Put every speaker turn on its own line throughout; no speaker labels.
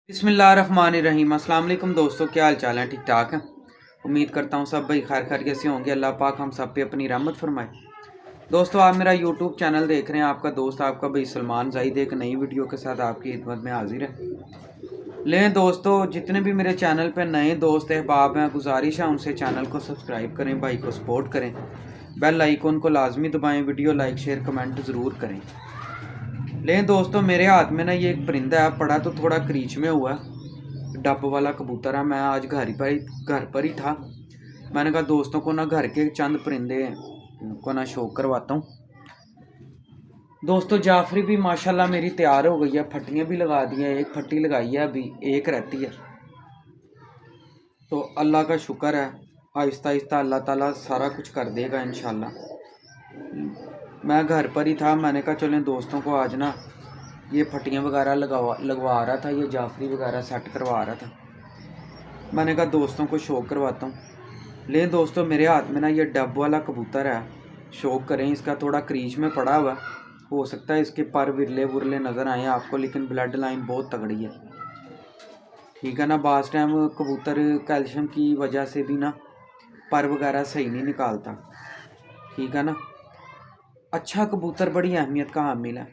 बिस्मिल्लाहिर्रहमानिर्रहीम। अस्सलाम वालेकुम दोस्तों, क्या हाल चाल है? ठीक ठाक है। उम्मीद करता हूँ सब भाई खैर खैरियत से होंगे। अल्लाह पाक हम सब पे अपनी रहमत फरमाए। दोस्तों, आप मेरा यूट्यूब चैनल देख रहे हैं। आपका दोस्त आपका भाई सलमान जाहिद एक नई वीडियो के साथ आपकी खिदमत में हाजिर है। लें दोस्तों, जितने भी मेरे चैनल पे नए दोस्त अहबाब हैं, गुजारिश है उनसे चैनल को सब्सक्राइब करें, भाई को सपोर्ट करें, बेल आइकन को लाजमी दबाएँ, वीडियो लाइक शेयर कमेंट ज़रूर करें। लेकिन दोस्तों, मेरे हाथ में ना ये एक परिंदा है, पड़ा तो थोड़ा क्रीच में हुआ है, डब वाला कबूतर है। मैं आज घर पर ही था। मैंने कहा दोस्तों को ना घर के चंद परिंदे को ना शौक करवाता हूँ। दोस्तों, जाफरी भी माशाल्लाह मेरी तैयार हो गई है, फट्टियाँ भी लगा दी हैं। एक फट्टी लगाई है, अभी एक रहती है। तो अल्लाह का शुक्र है, आहिस्ता आहिस्ता अल्लाह ताला सारा कुछ कर देगा इंशाल्लाह। मैं घर पर ही था, मैंने कहा चलें दोस्तों को आज ना ये फटियाँ वगैरह लगवा रहा था, ये जाफरी वगैरह सेट करवा रहा था। मैंने कहा दोस्तों को शौक करवाता हूँ। ले दोस्तों, मेरे हाथ में ना ये डब वाला कबूतर है, शौक करें। इसका थोड़ा क्रीच में पड़ा हुआ, हो सकता है इसके पर विरले बुरले नज़र आए आपको, लेकिन ब्लड लाइन बहुत तगड़ी है। ठीक है ना। बास टाइम कबूतर कैल्शियम की वजह से भी ना पर वगैरह सही नहीं निकालता। ठीक है ना। अच्छा कबूतर बड़ी अहमियत का हामिल है।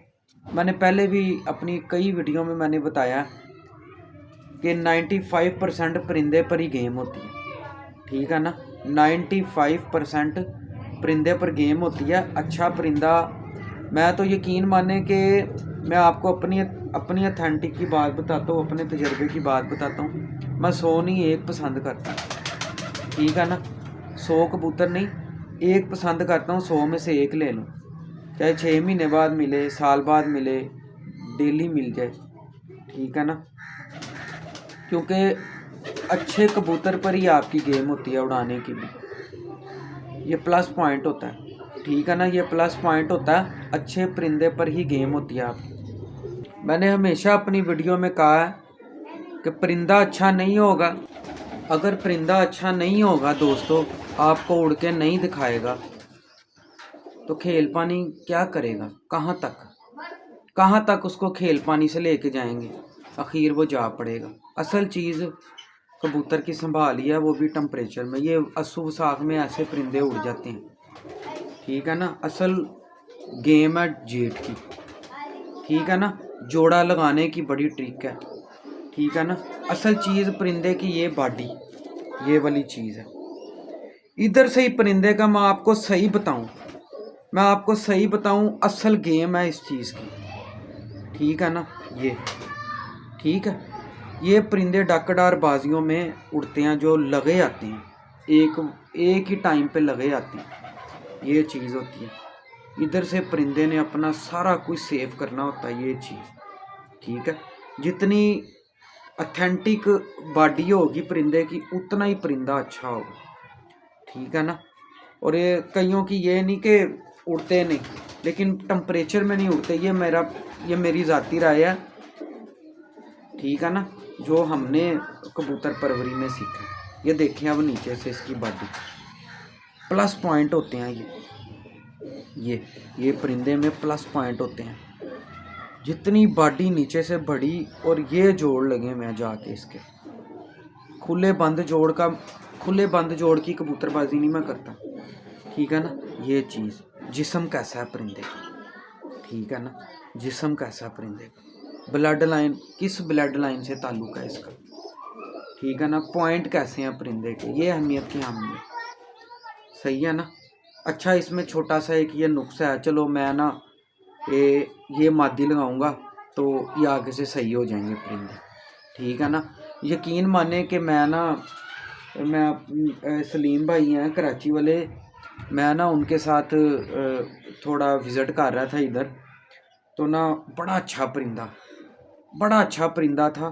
मैंने पहले भी अपनी कई वीडियो में मैंने बताया कि 95% परिंदे पर ही गेम होती है। ठीक है ना। 95% परिंदे पर गेम होती है। अच्छा परिंदा, मैं तो यकीन माने कि मैं आपको अपनी अथेंटिक की बात बताता हूँ, अपने तजर्बे की बात बताता हूँ। मैं 100 नहीं एक पसंद करता। ठीक है ना। 100 कबूतर नहीं, एक पसंद करता हूँ। 100 में से एक ले लूँ, चाहे 6 महीने बाद मिले, साल बाद मिले, डेली मिल जाए। ठीक है ना। क्योंकि अच्छे कबूतर पर ही आपकी गेम होती है, उड़ाने की भी ये प्लस पॉइंट होता है। ठीक है ना। ये प्लस पॉइंट होता है, अच्छे परिंदे पर ही गेम होती है आपकी। मैंने हमेशा अपनी वीडियो में कहा है कि परिंदा अच्छा नहीं होगा, अगर परिंदा अच्छा नहीं होगा दोस्तों, आपको उड़ के नहीं दिखाएगा, तो खेल पानी क्या करेगा? कहाँ तक उसको खेल पानी से लेके जाएंगे? आखिर वो जा पड़ेगा। असल चीज़ कबूतर की संभाल ही है, वो भी टेम्परेचर में। ये अस्सू वसाख में ऐसे परिंदे उड़ जाते हैं। ठीक है ना। असल गेम है जेट की। ठीक है ना। जोड़ा लगाने की बड़ी ट्रिक है। ठीक है ना। असल चीज़ परिंदे की ये बॉडी, ये वाली चीज़ है। इधर से ही परिंदे का मैं आपको सही बताऊं, असल गेम है इस चीज़ की। ठीक है ना। ये ठीक है। ये परिंदे डकडार बाजियों में उड़ते हैं, जो लगे आते हैं, एक ही टाइम पे लगे आते हैं। ये चीज़ होती है। इधर से परिंदे ने अपना सारा कुछ सेव करना होता है, ये चीज़। ठीक है। जितनी अथेंटिक बॉडी होगी परिंदे की, उतना ही परिंदा अच्छा होगा। ठीक है ना। और ये कईयों की ये नहीं कि उड़ते नहीं, लेकिन टेम्परेचर में नहीं उड़ते। ये मेरी ज़ाती राय है। ठीक है ना। जो हमने कबूतर परवरी में सीखा। ये देखें अब नीचे से इसकी बॉडी, प्लस पॉइंट होते हैं ये परिंदे में प्लस पॉइंट होते हैं। जितनी बॉडी नीचे से बड़ी, और ये जोड़ लगे मैं जाके इसके खुले बंद जोड़ की कबूतरबाजी नहीं मैं करता। ठीक है ना। ये चीज़, जिस्म कैसा है परिंदे का। ठीक है ना। जिस्म कैसा है परिंदे का, ब्लड लाइन, किस ब्लड लाइन से ताल्लुक़ है इसका। ठीक है ना। पॉइंट कैसे हैं परिंदे के, ये अहमियत की हमने। सही है ना। अच्छा, इसमें छोटा सा एक ये नुक्सा है। चलो मैं ना ये मादी लगाऊंगा तो ये आगे से सही हो जाएंगे परिंदे। ठीक है ना। यकीन माने कि मैं सलीम भाई हैं कराची वाले, मैं ना उनके साथ थोड़ा विज़िट कर रहा था इधर। तो ना बड़ा अच्छा परिंदा था।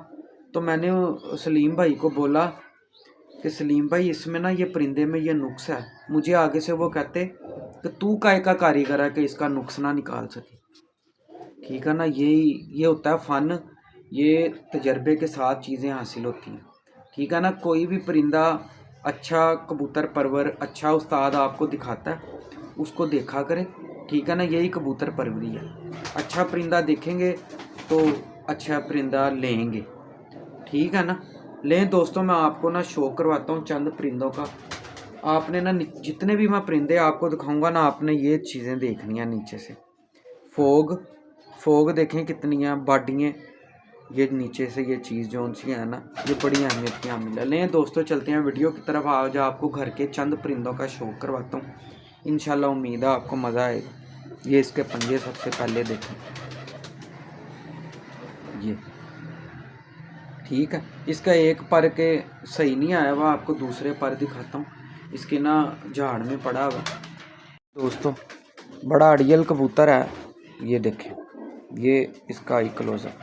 तो मैंने सलीम भाई को बोला कि सलीम भाई, इसमें ना ये परिंदे में ये नुक्स है। मुझे आगे से वो कहते कि तू काय का कारीगर है कि इसका नुक्स ना निकाल सके। ठीक है ना। ये होता है फ़न, ये तजर्बे के साथ चीज़ें हासिल होती हैं। ठीक है ना। कोई भी परिंदा अच्छा कबूतर परवर, अच्छा उस्ताद आपको दिखाता है, उसको देखा करें। ठीक है ना। यही कबूतर परवरी है। अच्छा परिंदा देखेंगे तो अच्छा परिंदा लेंगे। ठीक है ना। लें दोस्तों, मैं आपको ना शो करवाता हूँ चंद परिंदों का। आपने ना जितने भी मैं परिंदे आपको दिखाऊंगा ना, आपने ये चीज़ें देखनी है नीचे से। फोग फोग देखें कितनी है, बाडियाँ, ये नीचे से ये चीज़ जो सी है ना, ये बड़ी अहमियत की हामिल है। लें दोस्तों, चलते हैं वीडियो की तरफ। आज आपको घर के चंद परिंदों का शौक करवाता हूँ। इंशाल्लाह उम्मीद है आपको मज़ा आएगा। ये इसके पंजे सबसे पहले देखें, ये ठीक है। इसका एक पर के सही नहीं आया हुआ, आपको दूसरे पर दिखाता हूँ। इसके ना झाड़ में पड़ा हुआ दोस्तों, बड़ा अड़ियल कबूतर है। ये देखें, ये इसका आई क्लोजअप,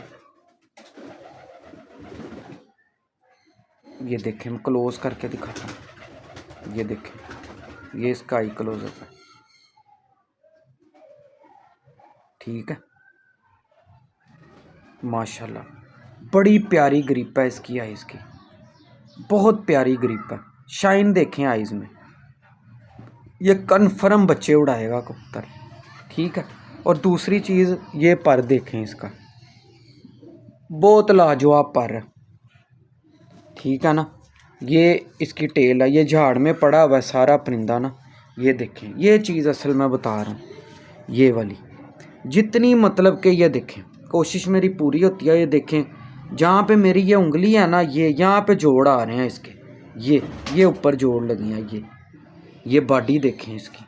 ये देखें, मैं क्लोज करके दिखाता हूँ। ये देखें, ये इसका आई क्लोजअप है, ठीक है। माशाल्लाह, बड़ी प्यारी ग्रिप है इसकी, आइज़ की बहुत प्यारी ग्रिप है। शाइन देखें आइज़ में, ये कन्फर्म बच्चे उड़ाएगा कबूतर, ठीक है। और दूसरी चीज़, ये पर देखें इसका, बहुत लाजवाब पर है, ठीक है ना। ये इसकी टेल है, ये झाड़ में पड़ा हुआ है सारा परिंदा ना। ये देखें, ये चीज़ असल में बता रहा हूँ, ये वाली जितनी मतलब कि ये देखें, कोशिश मेरी पूरी होती है। ये देखें, जहाँ पे मेरी ये उंगली है ना, ये यहाँ पे जोड़ आ रहे हैं इसके, ये ऊपर जोड़ लगी हैं। ये बॉडी देखें इसकी।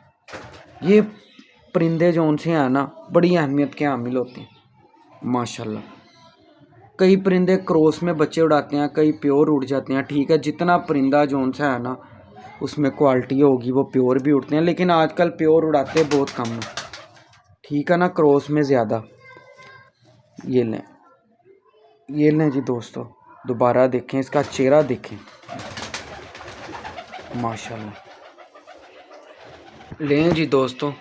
ये परिंदे जौन से हैं ना, बड़ी अहमियत के हामिल होते हैं माशाल्लाह। कई परिंदे क्रॉस में बच्चे उड़ाते हैं, कई प्योर उड़ जाते हैं, ठीक है। जितना परिंदा जौन सा है ना, उसमें क्वालिटी होगी, वो प्योर भी उड़ते हैं, लेकिन आजकल प्योर उड़ाते बहुत कम है, ठीक है ना, क्रॉस में ज़्यादा। ये लें जी दोस्तों, दोबारा देखें, इसका चेहरा देखें माशाल्लाह। लें जी दोस्तों,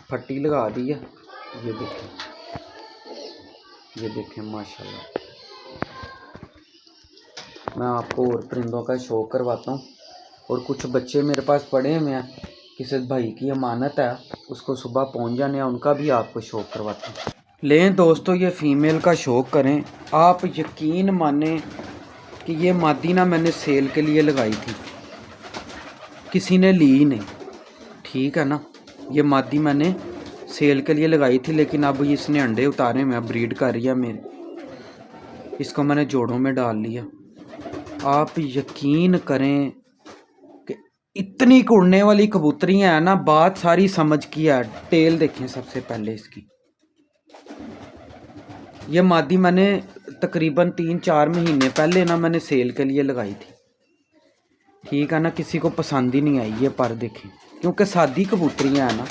फट्टी लगा दी है। ये देखें माशाल्लाह। मैं आपको और परिंदों का शौक करवाता हूँ। और कुछ बच्चे मेरे पास पड़े हुए हैं, किसी भाई की अमानत है, उसको सुबह पहुँच जाने हैं, उनका भी आपको शौक करवाता हूँ। लें दोस्तों, ये फ़ीमेल का शौक करें। आप यकीन माने कि ये मादी ना मैंने सेल के लिए लगाई थी, किसी ने ली ही नहीं, ठीक है ना। ये मादी मैंने सेल के लिए लगाई थी, लेकिन अब इसने अंडे उतारे, मैं ब्रीड कर रही है मेरे, इसको मैंने जोड़ों में डाल लिया। आप यकीन करें कि इतनी उड़ने वाली कबूतरियाँ हैं ना, बात सारी समझ की है। टेल देखें सबसे पहले इसकी। ये मादी मैंने तकरीबन 3-4 महीने पहले ना मैंने सेल के लिए लगाई थी, ठीक है ना। किसी को पसंद ही नहीं आई ये पर देखें, क्योंकि सादी कबूतरियाँ हैं ना,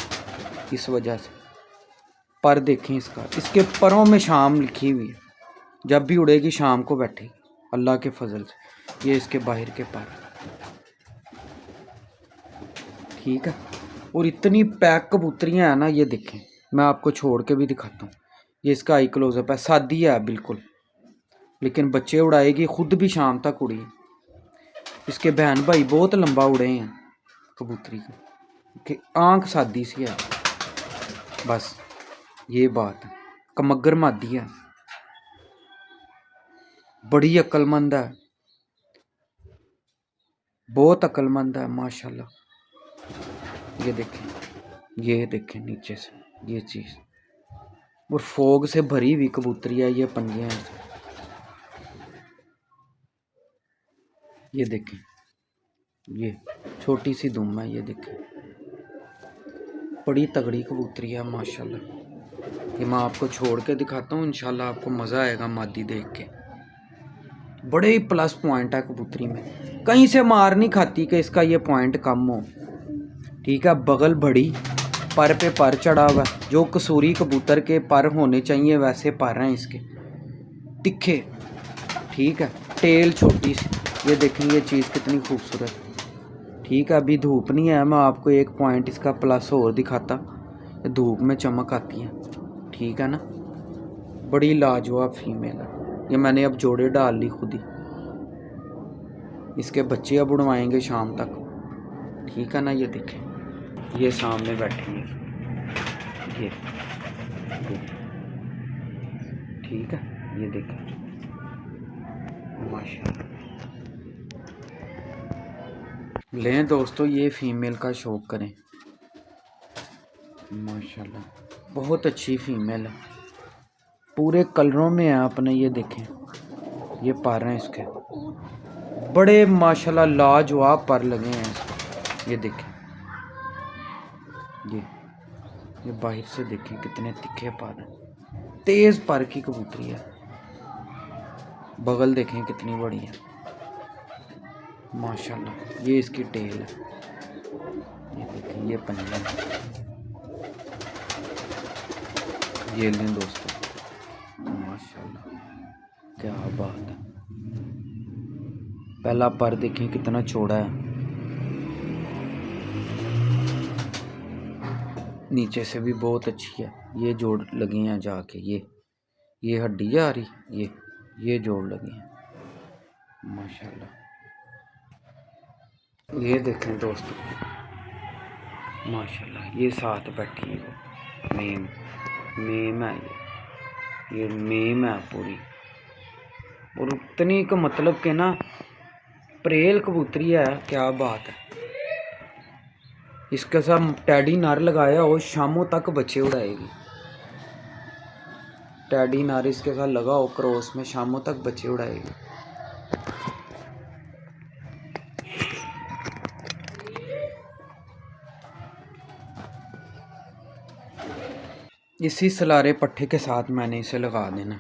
इस वजह से। पर देखें इसका, इसके परों में शाम लिखी हुई है, जब भी उड़ेगी शाम को बैठेगी अल्लाह के फजल से। ये इसके बाहर के पर, ठीक है। और इतनी पैक कबूतरियाँ हैं ना, ये देखें, मैं आपको छोड़ के भी दिखाता हूँ। ये इसका आई क्लोजअप है, सादी है बिल्कुल, लेकिन बच्चे उड़ाएगी, खुद भी शाम तक उड़ी। इसके बहन भाई बहुत लंबा उड़े हैं कबूतरी की आंख सादी सी है, बस ये बात है। कमगर मादी है, बड़ी अक्लमंद है, बहुत अक्लमंद है माशाल्लाह। ये देखें नीचे से ये चीज़, और फोग से भरी हुई कबूतरी है। ये पंजे हैं, ये देखें, ये छोटी सी दुम है, ये देखें, बड़ी तगड़ी कबूतरी है माशाल्लाह। ये मैं आपको छोड़ के दिखाता हूँ, इंशाल्लाह आपको मज़ा आएगा मादी देख के। बड़े ही प्लस पॉइंट है कबूतरी में, कहीं से मार नहीं खाती कि इसका ये पॉइंट कम हो, ठीक है। बगल बड़ी, पर पे पर चढ़ा हुआ, जो कसूरी कबूतर के पर होने चाहिए वैसे पर हैं इसके, तिखे, ठीक है। टेल छोटी सी, ये देखें, ये चीज़ कितनी खूबसूरत, ठीक है। अभी धूप नहीं है, मैं आपको एक पॉइंट इसका प्लस और दिखाता, धूप में चमक आती है, ठीक है ना। बड़ी लाजवाब फीमेल है। ये मैंने अब जोड़े डाल ली खुद ही, इसके बच्चे अब उड़वाएंगे शाम तक, ठीक है ना। ये देखें, ये सामने बैठी है, ये ठीक है। ये देखें माशाल्लाह। लें दोस्तों, ये फीमेल का शौक करें। माशाल्लाह बहुत अच्छी फीमेल है, पूरे कलरों में है अपने। ये देखें, ये पर हैं इसके, बड़े माशाल्लाह लाजवाब पर लगे हैं इसके। ये देखें, ये बाहर से देखें कितने तिखे पर हैं, तेज पर की कबूतरी है। बगल देखें कितनी बड़ी है माशाल्लाह। ये इसकी टेल है, ये देखें, ये पंजा है। ये लें दोस्तों, माशाल्लाह क्या बात है। पहला पर देखें कितना चौड़ा है, नीचे से भी बहुत अच्छी है। ये जोड़ लगे हैं जाके, ये हड्डी जा रही, ये जोड़ लगे हैं माशाल्लाह। ये देखें दोस्तों माशाल्लाह, ये साथ बैठी है मेम है। ये मेम है पूरी, और उतनी का मतलब के ना प्रेल कबूतरी है, क्या बात है। इसके साथ टैडी नार लगाया हो, शामों तक बच्चे उड़ाएगी। टैडी नार इसके साथ लगा हो क्रॉस में, शामों तक बच्चे उड़ाएगी। इसी सलारे पट्टे के साथ मैंने इसे लगा देना।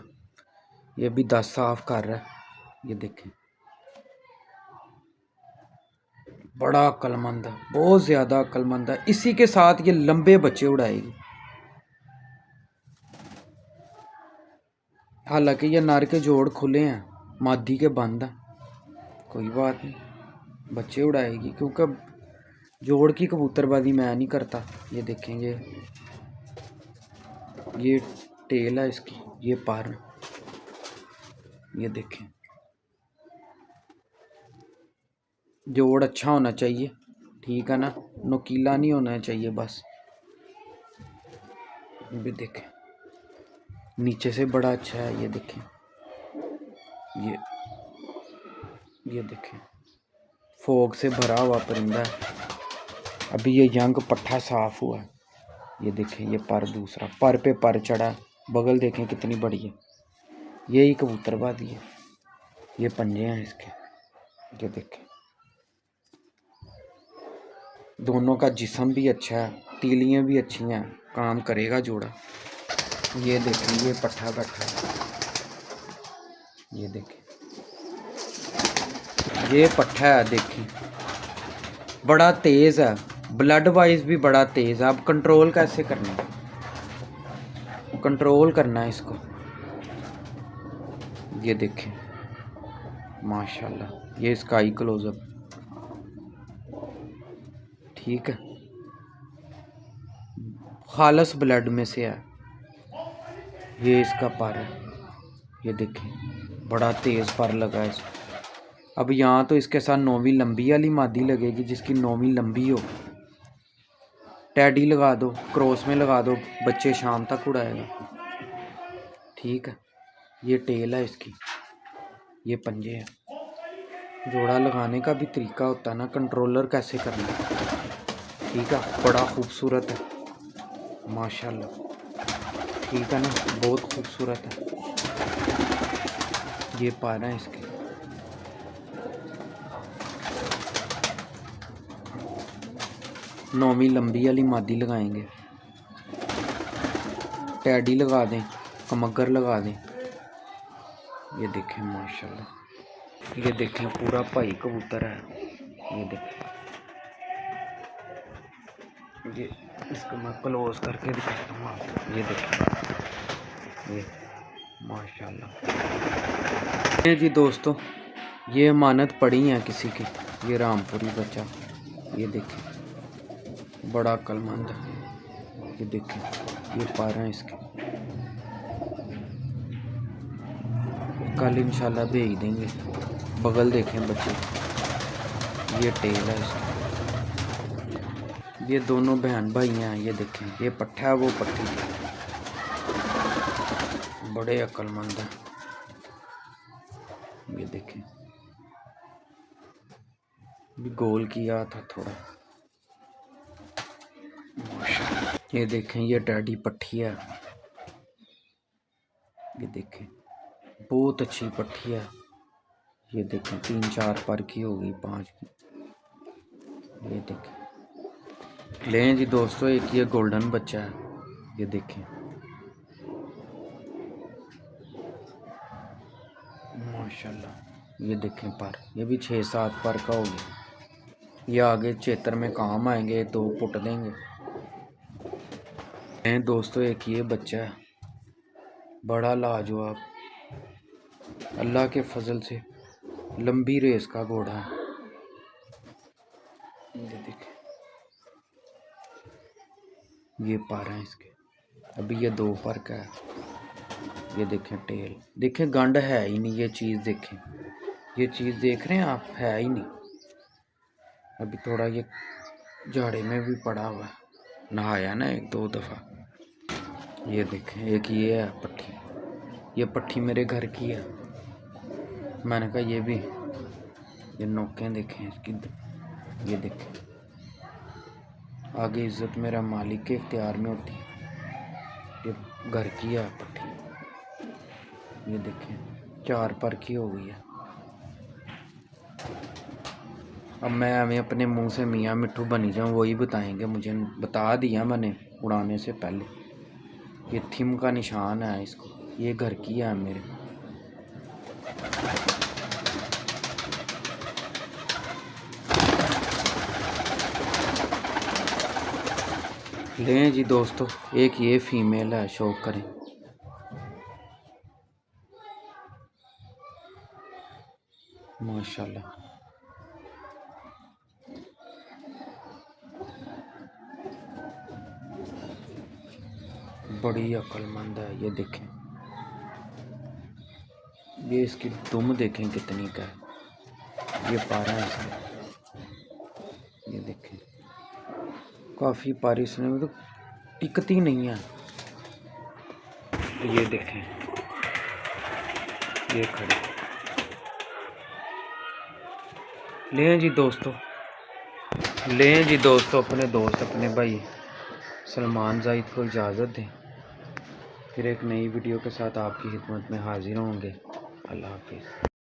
ये भी 10 साफ कर रहा है। ये देखें, बड़ा अक्लमंद है, बहुत ज़्यादा अक्लमंद है। इसी के साथ ये लंबे बच्चे उड़ाएगी। हालांकि ये नर के जोड़ खुले हैं, मादी के बंद है, कोई बात नहीं, बच्चे उड़ाएगी, क्योंकि जोड़ की कबूतरबाजी मैं नहीं करता। ये देखेंगे, ये टेल है इसकी, ये पर, ये देखें, जोड़ अच्छा होना चाहिए, ठीक है ना, नुकीला नहीं होना चाहिए बस। भी देखें, नीचे से बड़ा अच्छा है। ये देखें, ये देखें, फोग से भरा हुआ परिंदा है। अभी ये यंग पट्ठा साफ हुआ है। ये देखें, ये पर दूसरा, पर पे पर चढ़ा, बगल देखें कितनी बड़ी है। यही कबूतरबाजी है। ये पंजे हैं इसके, ये देखें, दोनों का जिस्म भी अच्छा है, तीलियाँ भी अच्छी हैं, काम करेगा जोड़ा। ये देखें, ये पट्ठा बैठा है। ये देखें, ये पट्ठा है, देखें बड़ा तेज़ है, ब्लड वाइज भी बड़ा तेज़ है। अब कंट्रोल कैसे करना है, कंट्रोल करना है इसको। ये देखें माशाल्लाह, ये इसका आई क्लोजअप, ठीक है, खालस ब्लड में से है। ये इसका पर है, ये देखें बड़ा तेज़ पर लगा है इसको। अब यहाँ तो इसके साथ 9वीं लंबी वाली मादी लगेगी, जिसकी 9वीं लंबी हो। टैडी लगा दो, क्रॉस में लगा दो, बच्चे शाम तक उड़ाएगा, ठीक है। ये टेल है इसकी, ये पंजे हैं। जोड़ा लगाने का भी तरीका होता है ना, कंट्रोलर कैसे करना है, ठीक है। बड़ा खूबसूरत है माशाल्लाह, ठीक है ना, बहुत खूबसूरत है। ये पारा है इसके, नौवीं लंबी वाली मादी लगाएंगे, टैडी लगा दें, कमगर लगा दें। ये देखें माशाल्लाह, ये देखें पूरा भाई कबूतर है। ये देखें, ये इसको मैं क्लोज करके दिखाता हूँ। ये देखें, ये माशाल्लाह। ये जी दोस्तों, ये अमानत पड़ी है किसी की, ये रामपुरी बच्चा। ये देखें बड़ा अक्लमंद है। ये देखें, ये पारा है इसके, कल इंशाल्लाह भेज देंगे। बगल देखें बच्चे, ये टेल है इसका। ये दोनों बहन भाई हैं। ये देखें, ये पट्ठा है, वो पट्टी, बड़े अक्लमंद हैं। ये देखें, भी गोल किया था थोड़ा। ये देखें, ये डैडी पट्टी है। ये देखें, बहुत अच्छी पट्टी है। ये देखें, 3-4 पर की होगी, 5 की। ये देखें, लें जी दोस्तों, एक ये गोल्डन बच्चा है। ये देखें, माशाल्लाह। ये देखें पर, ये भी 6-7 पर का हो गया। ये आगे चेतर में काम आएंगे, 2 पुट देंगे। दोस्तों एक ये बच्चा है, बड़ा लाजवाब, अल्लाह के फजल से लंबी रेस का घोड़ा है। ये देखें, ये पर हैं इसके, अभी ये 2 पर का है। ये देखें टेल, देखें गंड है ही नहीं। ये चीज़ देखें, ये चीज़ देख रहे हैं आप, है ही नहीं। अभी थोड़ा ये झाड़े में भी पड़ा हुआ है, नहाया ना 1-2 दफ़ा। ये देखें, एक ये है पट्टी, ये पट्टी मेरे घर की है। मैंने कहा ये भी, ये नोकें देखें इसकी। ये देखें, आगे इज्जत मेरा मालिक के इख्तियार में होती है। ये घर की है पट्टी। ये देखें, 4 पर की हो गई है। अब मैं हमें अपने मुंह से मियाँ मिट्ठू बनी जाऊँ, वही बताएंगे मुझे। बता दिया मैंने उड़ाने से पहले। ये थिम का निशान है इसको, ये घर की है मेरे। लें जी दोस्तों, एक ये फीमेल है, शौक करें। माशाल्लाह, बड़ी अक्लमंद है। ये देखें, ये इसकी दुम देखें कितनी का है। ये पारा है इसमें। ये देखें, काफ़ी पारी इसमें, तो टिकती नहीं है। तो ये देखें, ये खड़ी। लें जी दोस्तों, लें जी दोस्तों, अपने दोस्त, अपने भाई सलमान जाहिद को इजाज़त दें। फिर एक नई वीडियो के साथ आपकी खिदमत में हाजिर होंगे। अल्लाह हाफिज़।